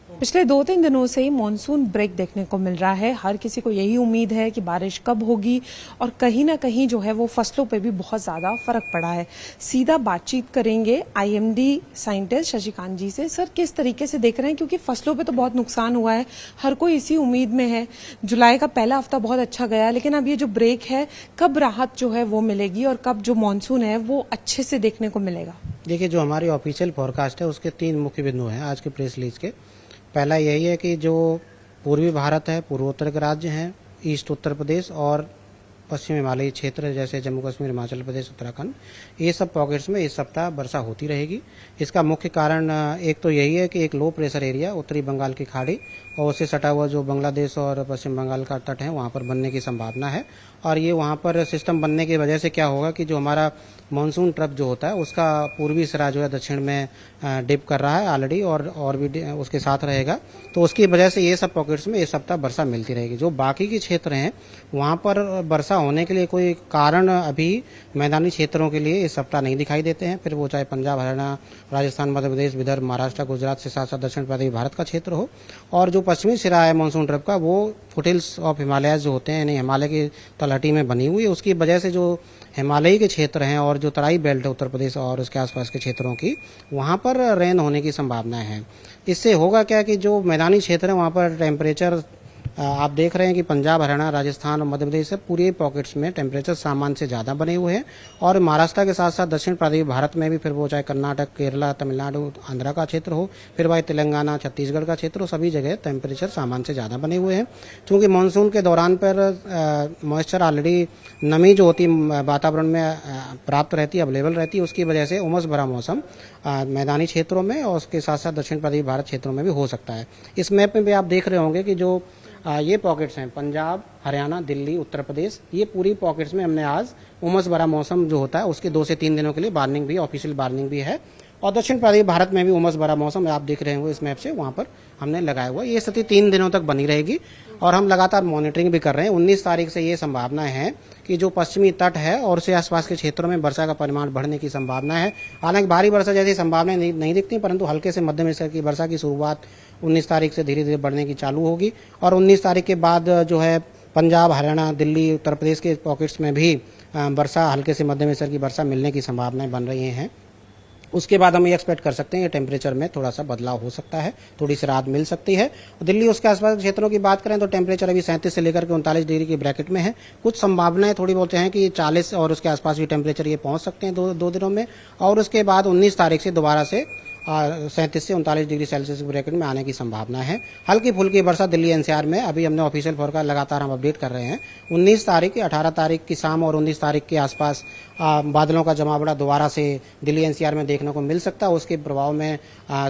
पिछले 2-3 दिनों से मॉनसून ब्रेक देखने को मिल रहा है। हर किसी को यही उम्मीद है कि बारिश कब होगी और कहीं ना कहीं जो है वो फसलों पे भी बहुत ज़्यादा फर्क पड़ा है। सीधा बातचीत करेंगे आईएमडी साइंटिस्ट शशिकांत जी से। सर, किस तरीके से देख रहे हैं, क्योंकि फसलों पे तो बहुत नुकसान हुआ है, हर कोई इसी उम्मीद में है। जुलाई का पहला हफ्ता बहुत अच्छा गया, लेकिन अब ये जो ब्रेक है, कब राहत जो है वो मिलेगी और कब जो मानसून है वो अच्छे से देखने को मिलेगा? देखिए, जो हमारी ऑफिशियल फोरकास्ट है उसके 3 मुख्य बिंदु हैं आज के प्रेस रिलीज के। पहला यही है कि जो पूर्वी भारत है, पूर्वोत्तर के राज्य हैं, ईस्ट उत्तर प्रदेश और पश्चिम हिमालयी क्षेत्र जैसे जम्मू कश्मीर, हिमाचल प्रदेश, उत्तराखंड, ये सब पॉकेट्स में इस सप्ताह वर्षा होती रहेगी। इसका मुख्य कारण एक तो यही है कि एक लो प्रेशर एरिया उत्तरी बंगाल की खाड़ी और उससे सटा हुआ जो बांग्लादेश और पश्चिम बंगाल का तट है वहाँ पर बनने की संभावना है। और ये वहाँ पर सिस्टम बनने की वजह से क्या होगा कि जो हमारा मानसून ट्रफ जो होता है उसका पूर्वी सिरा जो है दक्षिण में डिप कर रहा है ऑलरेडी और भी उसके साथ रहेगा, तो उसकी वजह से ये सब पॉकेट्स में इस सप्ताह वर्षा मिलती रहेगी। जो बाकी के क्षेत्र हैं वहाँ पर वर्षा होने के लिए कोई कारण अभी मैदानी क्षेत्रों के लिए इस सप्ताह नहीं दिखाई देते हैं, फिर वो चाहे पंजाब, हरियाणा, राजस्थान, मध्य प्रदेश, विदर्भ, महाराष्ट्र, गुजरात से साथ साथ दक्षिण पूर्वी भारत का क्षेत्र हो। और जो पश्चिमी सिरा है मानसून ट्रफ का वो फुटहिल्स ऑफ हिमालय जो होते हैं, यानी हिमालय की तलहटी में बनी हुई है, उसकी वजह से जो हिमालयी के क्षेत्र हैं और जो तराई बेल्ट है उत्तर प्रदेश और उसके आसपास के क्षेत्रों की, वहाँ पर रेन होने की संभावना है। इससे होगा क्या कि जो मैदानी क्षेत्र है वहाँ पर टेम्परेचर आप देख रहे हैं कि पंजाब, हरियाणा, राजस्थान और मध्य प्रदेश से पूरे पॉकेट्स में टेम्परेचर सामान्य से ज़्यादा बने हुए हैं। और महाराष्ट्र के साथ साथ दक्षिण पूर्वी भारत में भी, फिर वो चाहे कर्नाटक, केरला, तमिलनाडु, आंध्रा का क्षेत्र हो, फिर वह तेलंगाना, छत्तीसगढ़ का क्षेत्र हो, सभी जगह टेम्परेचर सामान्य से ज़्यादा बने हुए हैं। क्योंकि मानसून के दौरान पर मॉइस्चर ऑलरेडी, नमी जो होती वातावरण में प्राप्त रहती है, अवेलेबल रहती है, उसकी वजह से उमस भरा मौसम मैदानी क्षेत्रों में और उसके साथ साथ दक्षिण पूर्वी भारत क्षेत्रों में भी हो सकता है। इस मैप में भी आप देख रहे होंगे कि जो ये पॉकेट्स हैं पंजाब, हरियाणा, दिल्ली, उत्तर प्रदेश, ये पूरी पॉकेट्स में हमने आज उमस भरा मौसम जो होता है उसके 2 से 3 दिनों के लिए वार्निंग भी, ऑफिशियल वार्निंग भी है। और दक्षिण पूर्वी भारत में भी उमस भरा मौसम आप देख रहे होंगे इस मैप से, वहाँ पर हमने लगाया हुआ। ये स्थिति 3 दिनों तक बनी रहेगी और हम लगातार मॉनिटरिंग भी कर रहे हैं। 19 तारीख से ये संभावना है कि जो पश्चिमी तट है और उसके आसपास के क्षेत्रों में वर्षा का परिमाण बढ़ने की संभावना है। हालांकि भारी वर्षा जैसी संभावनाएं नहीं दिखती, परंतु हल्के से मध्यम स्तर की वर्षा की शुरुआत 19 तारीख से धीरे धीरे बढ़ने की चालू होगी। और 19 तारीख के बाद जो है पंजाब, हरियाणा, दिल्ली, उत्तर प्रदेश के पॉकेट्स में भी वर्षा, हल्के से मध्यम स्तर की वर्षा मिलने की संभावनाएं बन रही हैं। उसके बाद हम ये एक्सपेक्ट कर सकते हैं कि टेम्परेचर में थोड़ा सा बदलाव हो सकता है, थोड़ी सी राहत मिल सकती है। दिल्ली उसके आसपास के क्षेत्रों की बात करें तो टेम्परेचर अभी 37 से लेकर के 39 डिग्री के ब्रैकेट में है। कुछ संभावनाएं थोड़ी बोलते हैं कि 40 और उसके आसपास भी टेम्परेचर ये पहुंच सकते हैं दो दिनों में। और उसके बाद 19 तारीख से दोबारा से 37 से 39 डिग्री सेल्सियस ब्रैकेट में आने की संभावना है। हल्की फुल्की वर्षा दिल्ली एनसीआर में अभी हमने ऑफिशियल फोरकास्ट लगातार हम अपडेट कर रहे हैं। 19 तारीख, 18 तारीख की शाम और 19 तारीख के आसपास बादलों का जमावड़ा दोबारा से दिल्ली एनसीआर में देखने को मिल सकता है। उसके प्रभाव में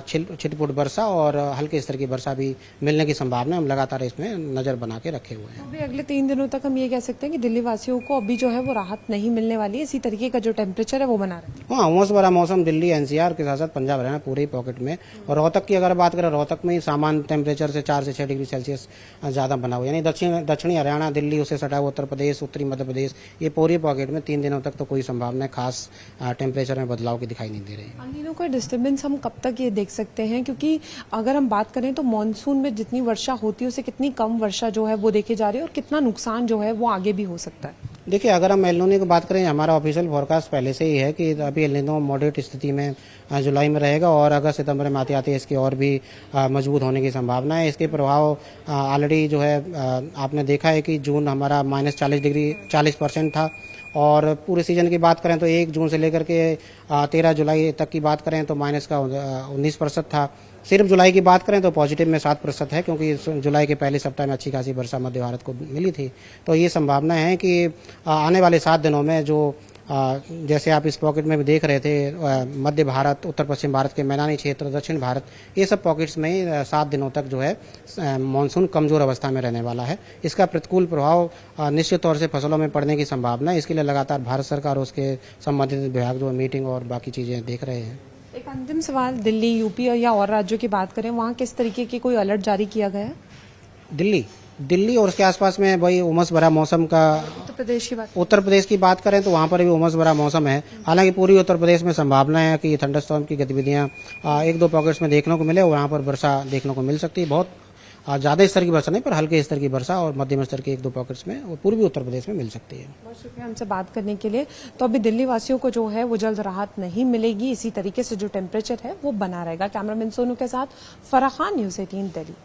छिटपुट वर्षा और हल्के स्तर की वर्षा भी मिलने की संभावना, हम लगातार इसमें नजर बना के रखे हुए हैं। अभी अगले 3 दिनों तक हम ये कह सकते हैं कि दिल्ली वासियों को अभी जो है वो राहत नहीं मिलने वाली है, इसी तरीके का जो टेम्परेचर है वो बना रहे हैं। हाँ, उमस भरा मौसम दिल्ली एनसीआर के साथ साथ पंजाब, हरियाणा पूरे पॉकेट में। और रोहतक की अगर बात करें, रोहतक में सामान्य टेम्परेचर से 4 से 6 डिग्री सेल्सियस ज्यादा बना हुआ, यानी दक्षिणी हरियाणा, दिल्ली, उससे सटा हुआ उत्तर प्रदेश, उत्तरी मध्य प्रदेश, ये पूरी पॉकेट में 3 दिनों तक तो कोई संभावना खास टेम्परेचर में बदलाव की दिखाई नहीं दे रही। अनिलों का डिस्टर्बेंस हम कब तक ये देख सकते हैं, क्योंकि अगर हम बात करें तो मानसून में जितनी वर्षा होती है उससे कितनी कम वर्षा जो है वो देखी जा रही है और कितना नुकसान जो है वो आगे भी हो सकता है? देखिए, अगर हम एल निनो की बात करें, हमारा ऑफिशियल फोरकास्ट पहले से ही है कि अभी एल निनो मॉडरेट स्थिति में जुलाई में रहेगा और अगस्त सितंबर में आते आते इसकी और भी मजबूत होने की संभावना है। इसके प्रभाव ऑलरेडी जो है आपने देखा है कि जून हमारा -40% था। और पूरे सीजन की बात करें तो 1 जून से लेकर के 13 जुलाई तक की बात करें तो -19% था। सिर्फ जुलाई की बात करें तो पॉजिटिव में 7% है, क्योंकि जुलाई के पहले सप्ताह में अच्छी खासी वर्षा मध्य भारत को मिली थी। तो ये संभावना है कि आने वाले 7 दिनों में जो जैसे आप इस पॉकेट में भी देख रहे थे, मध्य भारत, उत्तर पश्चिम भारत के मैदानी क्षेत्र, दक्षिण भारत, ये सब पॉकेट्स में 7 दिनों तक जो है मानसून कमजोर अवस्था में रहने वाला है। इसका प्रतिकूल प्रभाव निश्चित तौर से फसलों में पड़ने की संभावना है। इसके लिए लगातार भारत सरकार और उसके संबंधित विभाग जो मीटिंग और बाकी चीजें देख रहे हैं। एक अंतिम सवाल, दिल्ली, यूपी या और राज्यों की बात करें, वहाँ किस तरीके की कोई अलर्ट जारी किया गया है? दिल्ली दिल्ली और उसके आसपास में वही उमस भरा मौसम का। उत्तर प्रदेश की बात उत्तर प्रदेश की बात करें तो वहाँ पर भी उमस भरा मौसम है। हालांकि पूरी उत्तर प्रदेश में संभावना है कि थंडरस्टॉर्म की गतिविधियाँ एक दो पॉकेट्स में देखने को मिले और वहाँ पर वर्षा देखने को मिल सकती है। बहुत ज़्यादा स्तर की वर्षा नहीं, पर हल्के स्तर की वर्षा और मध्यम स्तर के एक दो पॉकेट्स में और पूर्वी उत्तर प्रदेश में मिल सकती है। बहुत शुक्रिया हमसे बात करने के लिए। तो अभी दिल्ली वासियों को जो है वो जल्द राहत नहीं मिलेगी, इसी तरीके से जो टेम्परेचर है वो बना रहेगा। कैमरामैन सोनू के साथ फराह खान, न्यूज़ 18 दिल्ली।